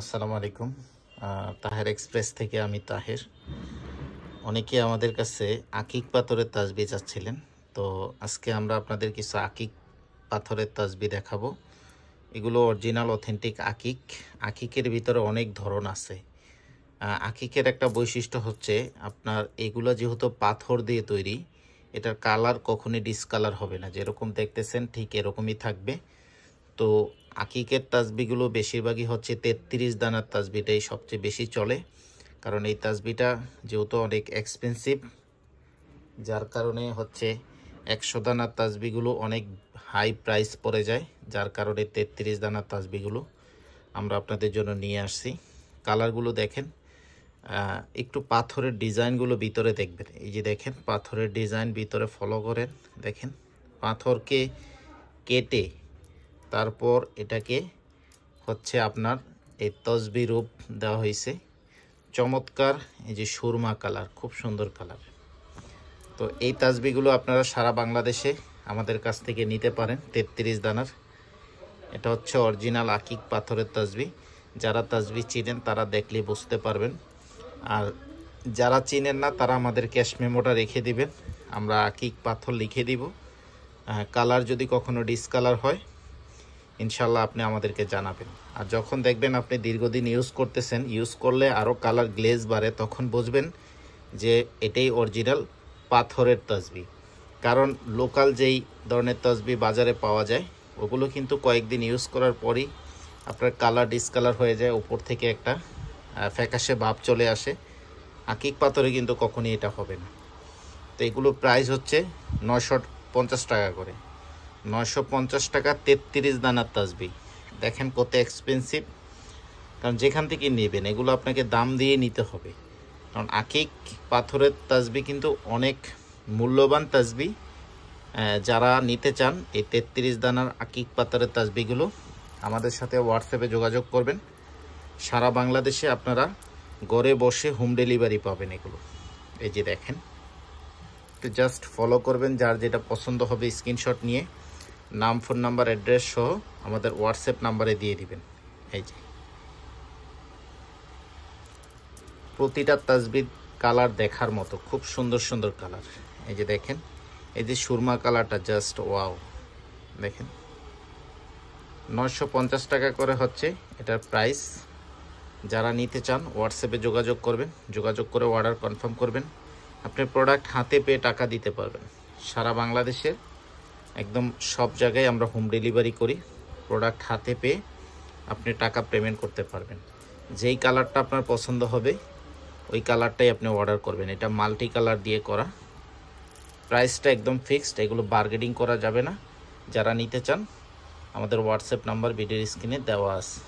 আসসালামু আলাইকুম। তাহের এক্সপ্রেস থেকে আমি তাহের। অনেকে আমাদের কাছে আকিক পাথরের তাসবি চাচ্ছিলেন, তো আজকে আমরা আপনাদের কিছু আকিক পাথরের তাসবি দেখাবো। এগুলো অরিজিনাল অথেন্টিক আকিক। আকিকের ভিতরে অনেক ধরন আছে। আকিকের একটা বৈশিষ্ট্য হচ্ছে আপনার এগুলো যেহেতু পাথর দিয়ে তৈরি, এটার কালার কখনই ডিসকালার হবে না, যেরকম দেখতেছেন ঠিক এরকমই থাকবে। তো আকিকের তাসবিগুলো বেশিরভাগই হচ্ছে 33 দানার তাসবিটাই সবচেয়ে বেশি চলে, কারণ এই তাসবিটা যেহেতু অনেক এক্সপেন্সিভ, যার কারণে হচ্ছে 100 দানার তাসবিগুলো অনেক হাই প্রাইস পড়ে যায়, যার কারণে 33 দানার তাসবিগুলো আমরা আপনাদের জন্য নিয়ে আসছি। কালারগুলো দেখেন, একটু পাথরের ডিজাইনগুলো ভিতরে দেখবেন। এই যে দেখেন পাথরের ডিজাইন ভিতরে ফলো করেন, দেখেন পাথরকে কেটে তারপর এটাকে হচ্ছে আপনার এই তসবি রূপ দেওয়া হয়েছে। চমৎকার এই যে সুরমা কালার, খুব সুন্দর কালার। তো এই তাসবিগুলো আপনারা সারা বাংলাদেশে আমাদের কাছ থেকে নিতে পারেন 33 দানার। এটা হচ্ছে অরিজিনাল আকিক পাথরের তাসবি। যারা তাসবি চিনেন তারা দেখলে বুঝতে পারবেন, আর যারা চিনেন না তারা আমাদের ক্যাশ মেমোটা রেখে দিবেন, আমরা আকিক পাথর লিখে দিব। কালার যদি কখনো ডিসকালার হয় ইনশাল্লাহ আপনি আমাদেরকে জানাবেন। আর যখন দেখবেন আপনি দীর্ঘদিন ইউজ করতেছেন, ইউজ করলে আরও কালার গ্লেজ বাড়ে, তখন বুঝবেন যে এটাই অরিজিনাল পাথরের তাসবি। কারণ লোকাল যেই ধরনের তাসবি বাজারে পাওয়া যায় ওগুলো কিন্তু কয়েকদিন ইউজ করার পরই আপনার কালার ডিসকালার হয়ে যায়, উপর থেকে একটা ফ্যাকাশে ভাব চলে আসে। আকিক পাথরে কিন্তু কখনই এটা হবে না। তো এগুলো প্রাইস হচ্ছে 950 টাকা করে। 950 টাকা 33 দানার তাসবি। দেখেন কত এক্সপেন্সিভ, কারণ যেখান থেকে নেবেন এগুলো আপনাকে দাম দিয়ে নিতে হবে, কারণ আকিক পাথরের তাসবি কিন্তু অনেক মূল্যবান তাসবি। যারা নিতে চান এই 33 দানার আকিক পাথরের তাসবিগুলো আমাদের সাথে হোয়াটসঅ্যাপে যোগাযোগ করবেন। সারা বাংলাদেশে আপনারা ঘরে বসে হোম ডেলিভারি পাবেন এগুলো। এই যে দেখেন, তো জাস্ট ফলো করবেন, যার যেটা পছন্দ হবে স্ক্রিনশট নিয়ে নাম, ফোন নাম্বার, অ্যাড্রেস সহ আমাদের হোয়াটসঅ্যাপ নাম্বারে দিয়ে দিবেন। এই যে প্রতিটা তাসবির কালার দেখার মতো, খুব সুন্দর সুন্দর কালার। এই যে দেখেন, এই যে সুরমা কালারটা জাস্ট ওয়াও। দেখেন 950 টাকা করে হচ্ছে এটার প্রাইস। যারা নিতে চান হোয়াটসঅ্যাপে যোগাযোগ করবেন, যোগাযোগ করে অর্ডার কনফার্ম করবেন। আপনি প্রোডাক্ট হাতে পেয়ে টাকা দিতে পারবেন। সারা বাংলাদেশের একদম সব জায়গায় আমরা হোম ডেলিভারি করি। প্রোডাক্ট হাতে পেয়ে আপনি টাকা পেমেন্ট করতে পারবেন। যেই কালারটা আপনার পছন্দ হবে ওই কালারটাই আপনি অর্ডার করবেন। এটা মাল্টি কালার দিয়ে করা। প্রাইসটা একদম ফিক্সড, এগুলো বার্গেনিং করা যাবে না। যারা নিতে চান আমাদের হোয়াটসঅ্যাপ নাম্বার ভিডিওর স্ক্রিনে দেওয়া আছে।